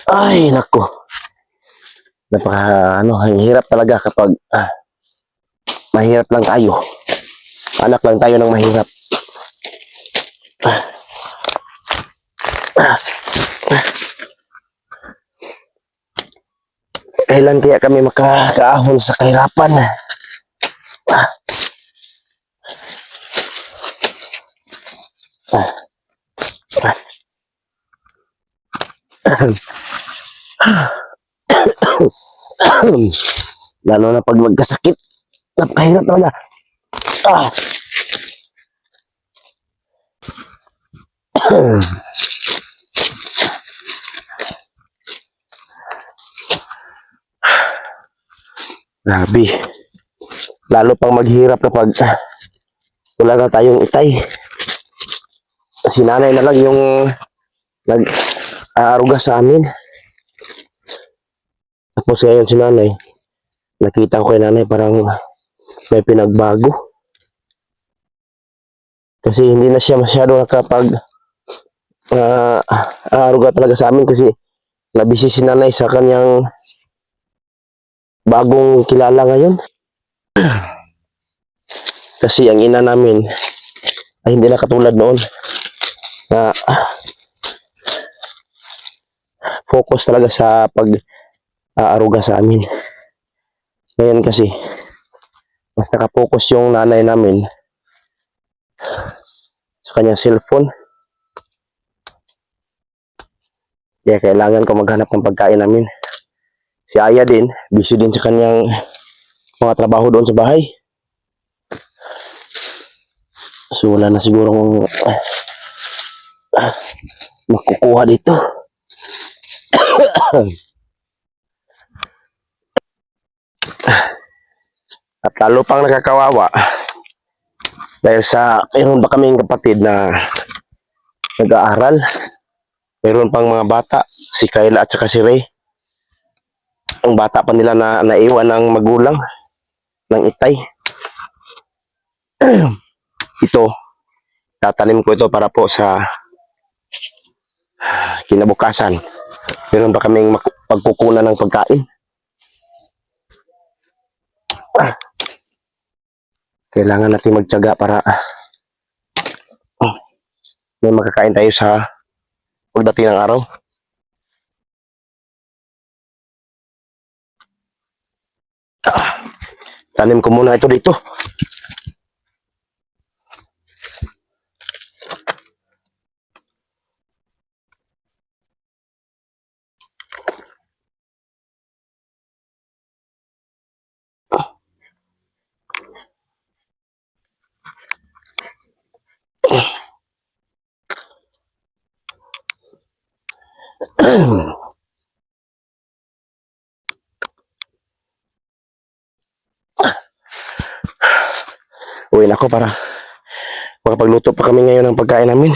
Ay, nako. Ang hirap talaga kapag mahirap lang tayo. Anak lang tayo ng mahirap. Kailan kaya kami makakaahon sa kahirapan? Lalo na pag magkasakit. Napakahirap talaga. Ah. Grabe. Lalo pang maghirap kapag wala na tayong itay. Si nanay na lang yung nag-aaruga sa amin. Tapos ngayon si nanay, nakita ko kay nanay parang may pinagbago. Kasi hindi na siya masyado nakapag aaruga talaga sa amin kasi nabisi si nanay sa kanyang bagong kilala ngayon. Kasi ang ina namin ay hindi na katulad noon na focus talaga sa pag-aaruga sa amin. Ngayon kasi mas nakapokus yung nanay namin sa kanyang cellphone. Kaya kailangan ko maghanap ng pagkain namin. Si Aya din, busy din sa kanyang mga trabaho doon sa bahay. So wala na siguro makukuha dito. At lalo pang nakakawawa dahil sa mayroon pa kaming kapatid na nag-aaral. Mayroon pang mga bata, si Kayla at saka si Ray. Ang bata pa nila na naiwan ng magulang ng itay. Ito, tatanim ko ito para po sa kinabukasan. Meron pa kaming pagkukunan ng pagkain. Kailangan natin magtiyaga para may makakain tayo sa pagdating ng araw. Tanim ko muna ito dito. Uwi na ako para makapagluto pa kami ngayon ng pagkain namin.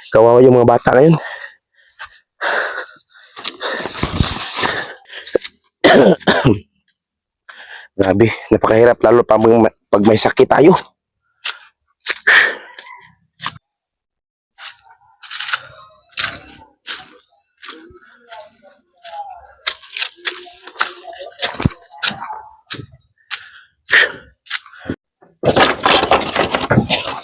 Kawawa yung mga bata ngayon. Grabe, napakahirap lalo pag may sakit tayo.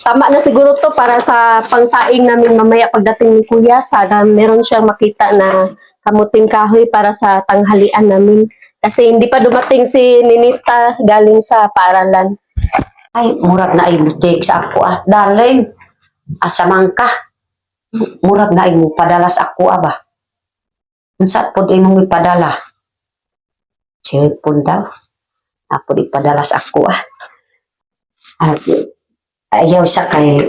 Tama na siguro to para sa pangsaing namin mamaya pagdating ni Kuya. Sana meron siyang makita na kamuting kahoy para sa tanghalian namin. Kasi hindi pa dumating si Ninita galing sa paaralan. Ay, murag na ay butik sa ako Darling, asamang ka. Murag na ay mo padala sa ako ba? Unsa pod imong ipadala? Cellphone daw. Ako ipadala sa ako At ayaw siya kay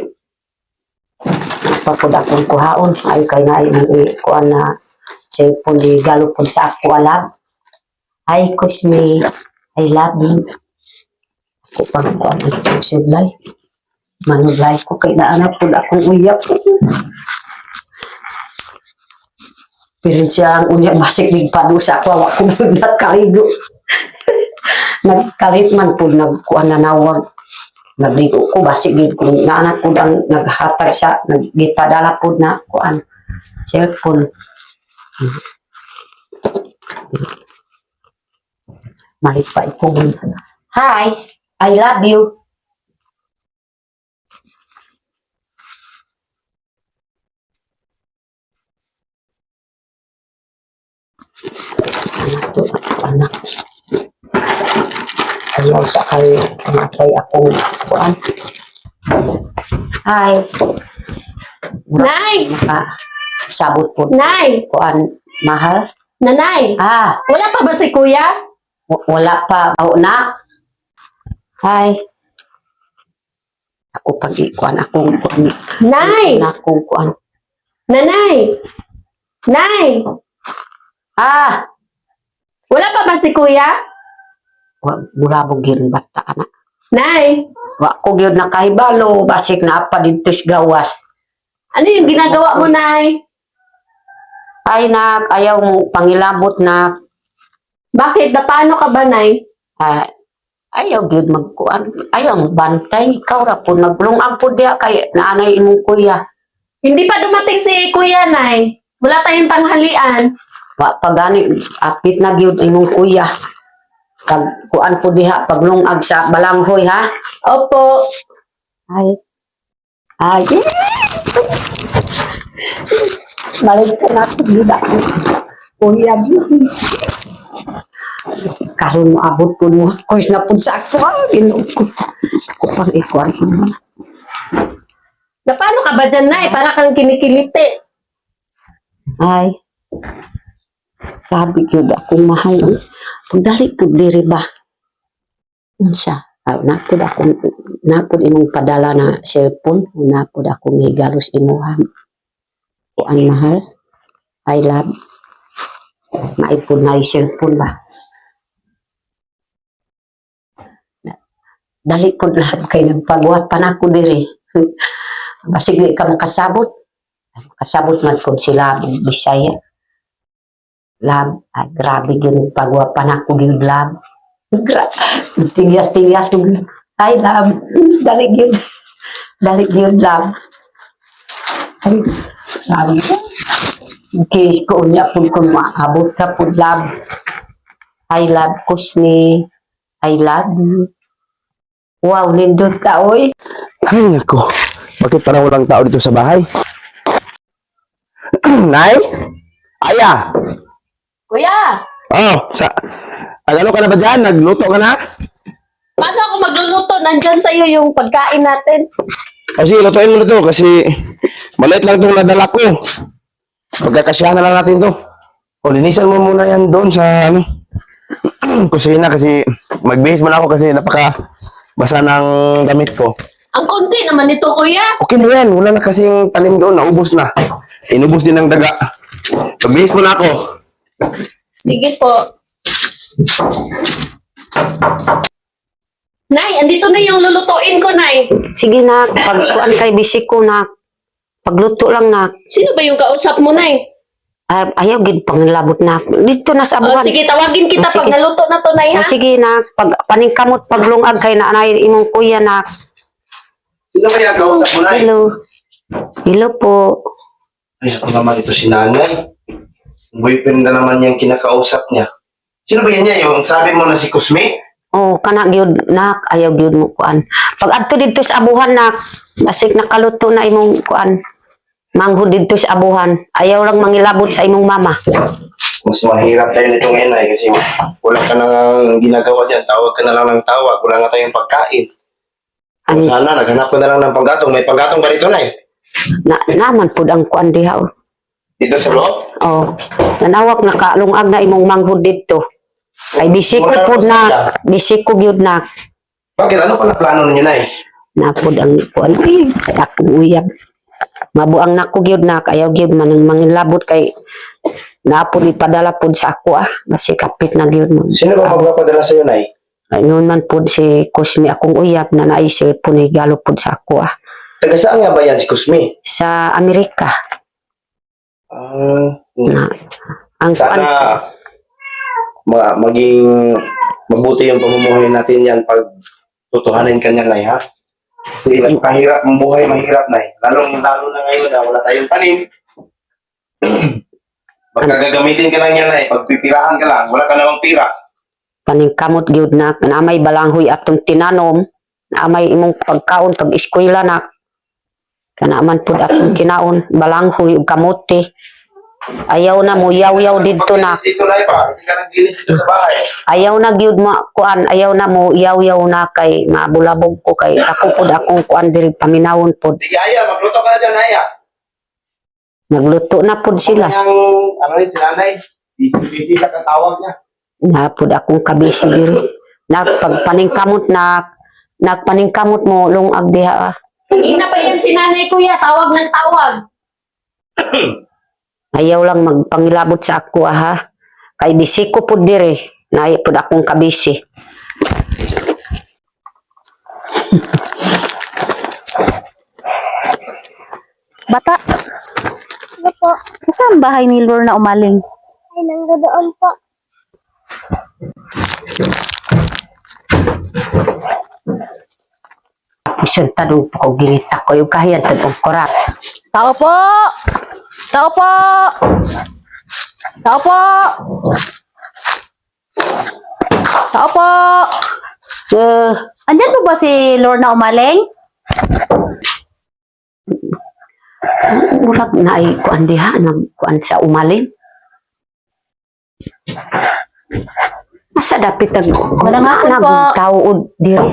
pagod akong kuhaon. Ay kay na imong ikuan na cellphone di galo pod sa ako love. Ay, Kusmi, I love you. Ako pang kuan ang siblay. Manublay ko kay naanak pod akong uyak. Pero siya ang unya basik nigpado sa ako, ako nagkaligo. Nagkalit man po, nagkuhan na nawag. nagligo ko basi gid kung nga anak ko ang naghatag sa naggipadala pud na kuan cellphone. Malipay ko. Hi, I love you. Anak to, anak. Ayaw sa kayo, namatay akong kuan. Hi. Nay! Sabot po. Nay! Kuan, mahal. Nanay! Ah, Wala pa ba si kuya? wala pa. Oh, na. Hi. Ako pag-ikuan, akong kuan. Nay! Akong kuan. Nanay! Nay! Ah, Wala pa ba si kuya? burabog yun bata na. Nay! Wa ko gyud nakahibalo basig na apa dito sa gawas. Ano yung ginagawa mo, Nay? Ay nak, ayaw mo pangilabot na Bakit? Na paano ka ba, Nay? ayaw gyud magkuan. Ayaw mo bantay ikaw ra pud naglungag pud diha kay naanay imong kuya. Hindi pa dumating si kuya, Nay. Wala tayong tanghalian. Wa pa gani apit na gyud imong kuya. Kag kuan pud diha paglungag sa balanghoy ha. Opo. Ay. Ay. Balik ka na sa gida. Kuya. Karon mo abot po mo. Kois na po sa ako. Inom ko. Ako pang ikuan. Na paano ka ba dyan, Nay? Para kang kinikiliti. Ay. Sabi ko akong mahal. Pagdali ko diri ba? Unsa? Napod imong padala na cellphone. Napod akong higalos imuha. Kuan mahal. I love. Maipod na yung cellphone ba? Dali po lahat kayo nagpagwat pa na ako diri. Basig di ka makasabot. Makasabot man po sila ng Bisaya. Lab, ay grabe yun pagwat pa na ako yung lab. Tigas-tigas yung ay lab. Dali yun. Dali yun lab. Ay, lab. Okay, kung niya po kung maabot ka po lab. I love Kusni. I love you. Wow, lindot ka, oy. Ay, nako. Bakit parang walang tao dito sa bahay? Nay? Aya! Kuya! Oh, ano ka na ba dyan? Nagluto ka na? Paano ako magluluto? Nandyan sa'yo yung pagkain natin. O sige, lutuin mo na to kasi maliit lang itong nadala ko. Pagkakasyahan na lang natin to. O, linisan mo muna yan doon sa kusina kasi magbihis muna ako kasi basa ng damit ko. Ang konti naman nito, kuya. Okay na yan, wala na kasing tanim doon, naubos na. Inubos din ng daga. Magbihis muna ako. Sige po. Nay, andito na yung lulutuin ko, Nay. Sige na, pagkuan kay bisik ko na. Pagluto lang na. Sino ba yung kausap mo, Nay? Ayaw gid panglabot na. Dito na sa O, abuhan. sige, tawagin kita O, pag sige. naluto na to, Nay, ha? Sige na, pag paningkamot paglungag kay naanay imong kuya na. Sino kaya kausap mo na? Hello. Hello po. Ay, ako naman ito si nanay. Boyfriend na naman yung kinakausap niya. Sino ba yan niya? Yung sabi mo na si Kusmi? Oh, kana gyud nak, ayaw gyud mo kuan. Pag adto dito sa abuhan nak, basig nakaluto na imong kuan. Manghud dito sa abuhan. Ayaw lang mangilabot sa imong mama. Mas mahirap tayo nito ngayon ay kasi wala ka nang ginagawa dyan. Tawag ka na lang ng tawag. Wala nga tayong pagkain. Ano? Sana, naghanap ko na lang ng panggatong. May panggatong ba dito na Naman pud ang kuan diha. Oh. Dito sa loob? Oh, nanawak nakalungag na imong manghud dito. Ay bisik ko pud na, bisik ko gyud na. Bakit? Ano pala plano ninyo na Napod ang kuan ay akong uyab. Mabuang nako gyud na ayaw gyud man ang mangilabot kay napod ipadala pud sa ako basi kapit na gyud mo. Sino ba magpapadala sa'yo, Nay? Ayun man pud si Kusmi akong uyab na naisip pud igalo pud sa ako Taga saan nga ba yan si Kusmi? sa Amerika. Na, ang kuan Sana maging mabuti yung pamumuhay natin yan pag tutuhanin ka niya, Nay, ha? Kasi nagkahirap ang buhay, mahirap na eh. Lalo na ngayon na wala tayong tanim. Baka gagamitin ka lang yan na eh. Pagpipirahan ka lang, wala ka namang pira. Paningkamot gyud na amay balanghoy atong tinanom, amay imong pagkaon pag eskwela na. Kana man pud atong kinaon balanghoy ug kamote. Ayaw na mo yaw-yaw didto na. Dito na pa, hindi ka naglinis dito sa bahay. Ayaw na gyud mo kuan, ayaw na mo yaw-yaw na kay mabulabog ko kay ako pud akong kuan diri paminawon pud. Sige, Aya, magluto ka na dyan, Aya. Nagluto na pud sila. Ano yun, si nanay? Busy sa katawag niya. Na pud akong kabisi diri. Nagpagpaningkamot na nagpaningkamot mo lungag diha. Ina pa yan si nanay kuya, tawag ng tawag. Ayaw lang magpangilabot sa ako ha. Kay bisi ko pud diri. Naay pud akong kabisi. Bata, Ano po? saan bahay ni Lorna Umaling? Ay, nanggadoon po. Isang tanong po ko ginita ko yung kahiyat ng korat. Tao po! Tao po! Tao po! Tao po! Andyan po ba si Lorna Umaling? Murag na ay kuan diha kuan sa Umaling. Asa dapit ang Walang hapon po. tawod diri.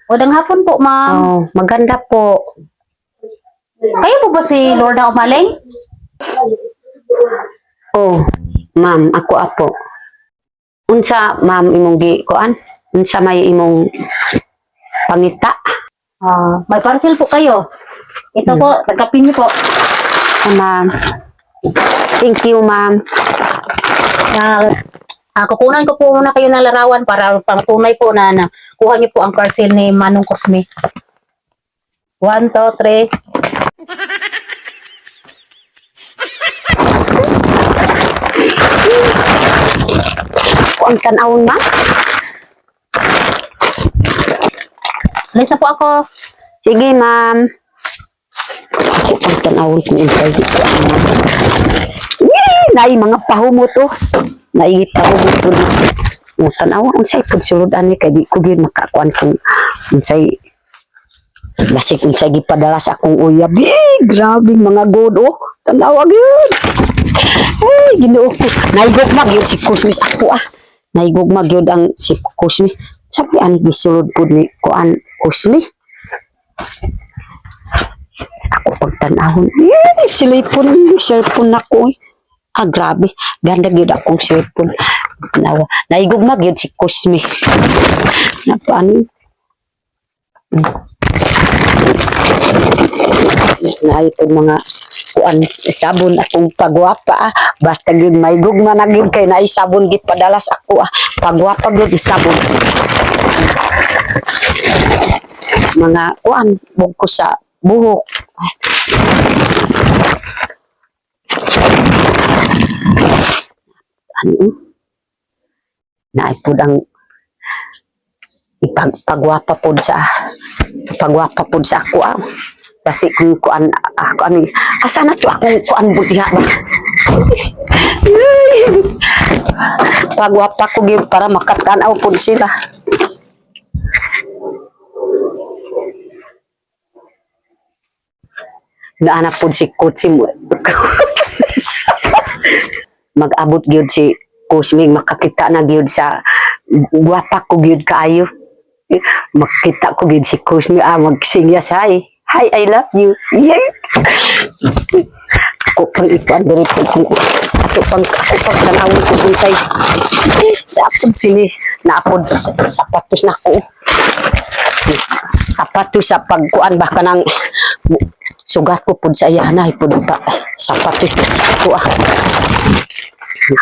Udang hapon po, ma'am. Oh, maganda po. Kayo po ba si Lorna Umaling? Oh, ma'am, ako apo. Unsa ma'am imong gi kuan? Unsa may imong pangita? May parcel po kayo. Ito po, tagapin niyo po. Oh, ma'am. Thank you, ma'am. Kukunan ko po muna kayo ng larawan para pangtunay po na kuha niyo po ang parcel ni Manong Cosme. 1, 2, 3. Kuan tan-awon, ma'am? Alis na po ako. Sige, ma'am. Kuan tan-awon kung insay di ko ang ma'am. Yee! Nai mga pahumot to. Nai pahumot to. Mo tan-awon unsay pud sulod ani kay di ko gyud makakuan kung unsay basig unsay gipadala sa akong uyab. Grabe mga god oh. Tanawa gyud. Ay, Ginoo ko. Naigugma gyud si Kusmis ako ah. Naigugma gyud ang si Kusmi. Sabi ani gisulod pud ni kuan Kusmi. Ako pagtanahon, silipon, cellphone ako. Ah, grabe. Ganda gyud akong cellphone. Tanawa. Naigugma gyud si Kusmi. Napaan? Na itong mga kuan sabon akong pagwapa basta gyud may gugma na gyud kay naay sabon gid padalas ako pagwapa gyud sabon mga kuan bugko sa buhok ano naay pud ang pagwapa pud sa ako kasi kung kuan ako ani asa na to akong kuan butiha ba pagwapa ko gyud para makatanaw pud sila naana pud si Kutsi mo mag-abot gyud si Kusmig makakita na gyud sa gwapa ko gyud kaayo makita ko gyud si Kusmi magsigya sa hi, I love you. Yeah. Ako pang ipan diri po ako pang tanawon ko dun say. Dapat sini naapod sapatos na ko. Sapatos sa pagkuan ba kanang sugat ko pud sa iyanay pud ta sapatos sa ko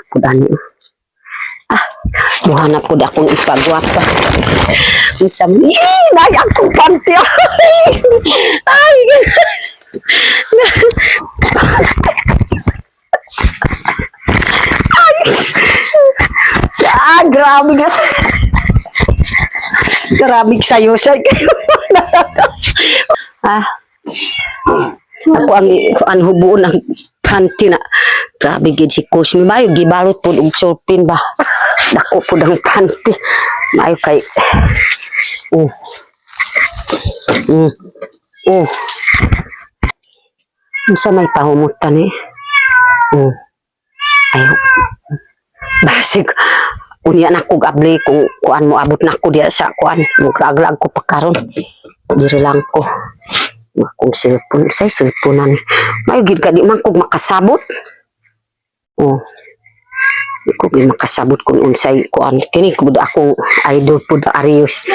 Pud ani. Buhana pud akong ipagwapa. Unsa mi nay akong panty. Ay. Grabe ka. Grabe sa'yo. Ah, ako ang hubuon ng panty na. Grabe gid si Kusmi. Mayo, gibalot po og sulpin ba? Dako po ng panty. Mayo kay... Oh. Oh. Unsa may pahumutan eh? Ayo. Basig. Unya na ko gabli kung kuan mo abot na ko diya sa kuan. Muglaglag ko pa karon. Diri lang ko. Kung cellphone, say cellphone na. May gid ka di man ko makasabot. Oh. Di ko gid makasabot kung unsay kuan. Kini ko akong idol pud Arius.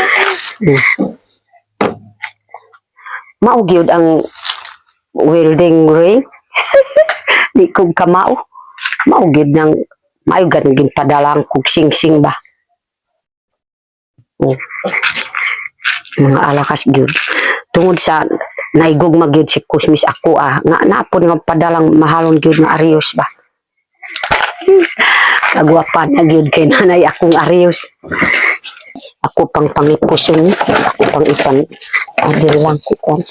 Mao gyud ang welding ring. Di ko kamao. Mao gyud nang mayo ganun padalang kog sing-sing ba. Oh. Mga alakas gyud. Tungod sa naigog magyud si Kusmis ako nga napon nga padalang mahalon gyud nga Arius ba. Kagwapan na gyud kay nanay akong Arius. Ako pang pangipuson, ako pang ipan diri lang ko kon.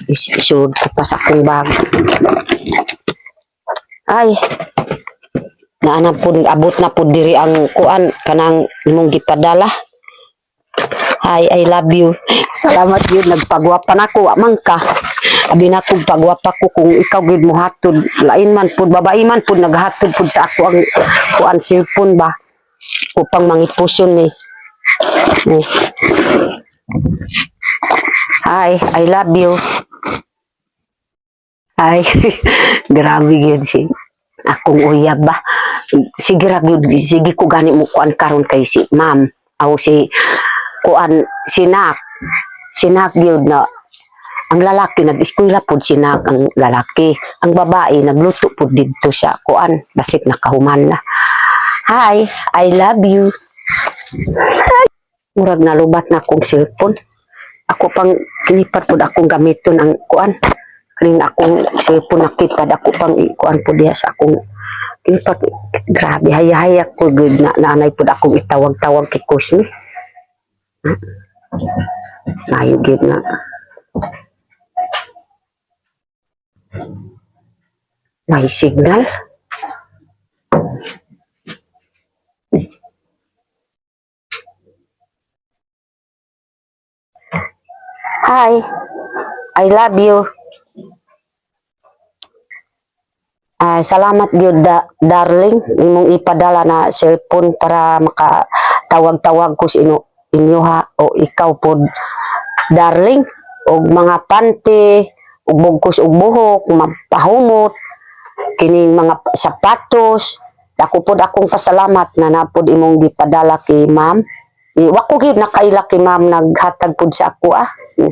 Isud ko pa sa akong bag. Ay. Naana pud abot na pud diri ang kuan kanang imong gipadala. Hi, I love you. Salamat yun, nagpagwapan ako, man ka. Abi na kong pagwapa ko kung ikaw gid mo hatod. Lain man pud, babae man pud, naghatod pud sa ako ang kuan cellphone ba. Upang mangipuson eh. Hi, I love you. Hi, grabe yun si akong uyab ba. Sige ra gyud, sige ko gani mo kuan karon kay si ma'am. Aw si kuan sinak gyud na ang lalaki nag-eskwela pud sinak ang lalaki, ang babae nagluto pud didto sa kuan basik nakahuman na. Hi, I love you. Murag nalubat na akong cellphone. Ako pang kilipat pud akong gamiton ang kuan kring akong cellphone na keypad ako pang kuan pud diha sa akong kilipat. Grabe hayahayak ko gud na nanay pud akong itawag-tawag kay Kusmi. Mayo gid na. May signal. Hi, I love you. Salamat gyud darling imong ipadala na cellphone para makatawag-tawag ko sa inyo ha o ikaw pod darling og mga panty ug bugkos ug buhok mapahumot kining mga sapatos dako pod akong pasalamat na napod imong gipadala kay ma'am. Wa ko gyud nakaila kay ma'am naghatag pod sa ako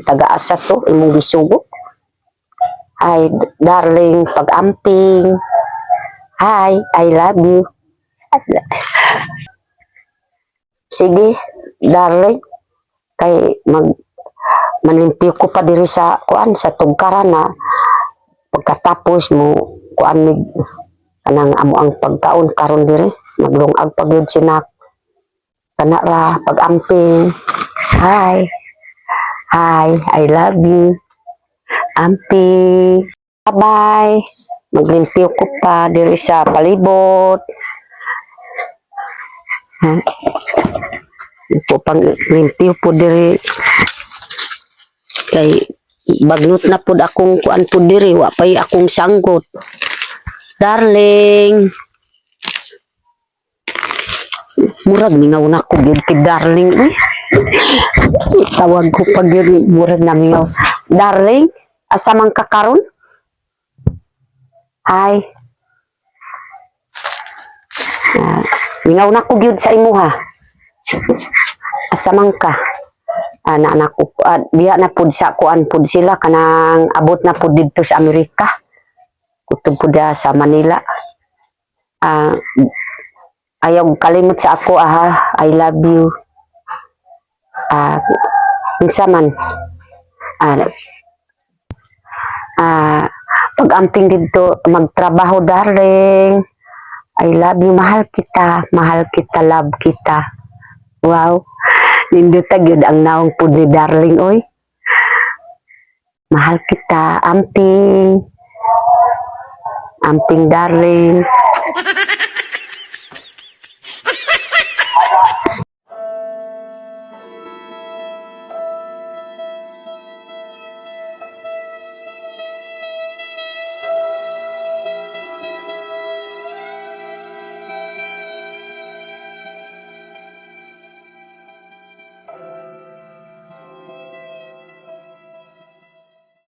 taga-asa to imong gisugo. Hi darling pag-amping. Hi, I love you. Sige, darling. Kay manlimpyo ko pa diri sa kuan sa tugkaran na pagkatapos mo kuan mig kanang amo ang pagkaon karon diri maglungag pag yun sinak kana ra pag-amping. Hi, I love you. Amping. Bye-bye. Maglimpyo ko pa diri sa palibot. Po pang limpyo po diri kay bagnot na pud akong kuan pud diri wa pay akong sanggot darling murag mingaw na ko gyud kay darling tawag ko pag yun murag na mingaw darling asa man ka karon. Hi mingaw na ko gyud sa imuha. Asa man ka? Anak ko diha na pud sa kuan pud sila kanang abot na pud didto sa Amerika. Kutob pud sa Manila. Ayaw kalimot sa ako I love you. Unsa man? Pag-amping didto magtrabaho darling. I love you, mahal kita, love kita. Wow, nindutag yun ang naong pud ni darling, oy. Mahal kita, amping. Amping darling.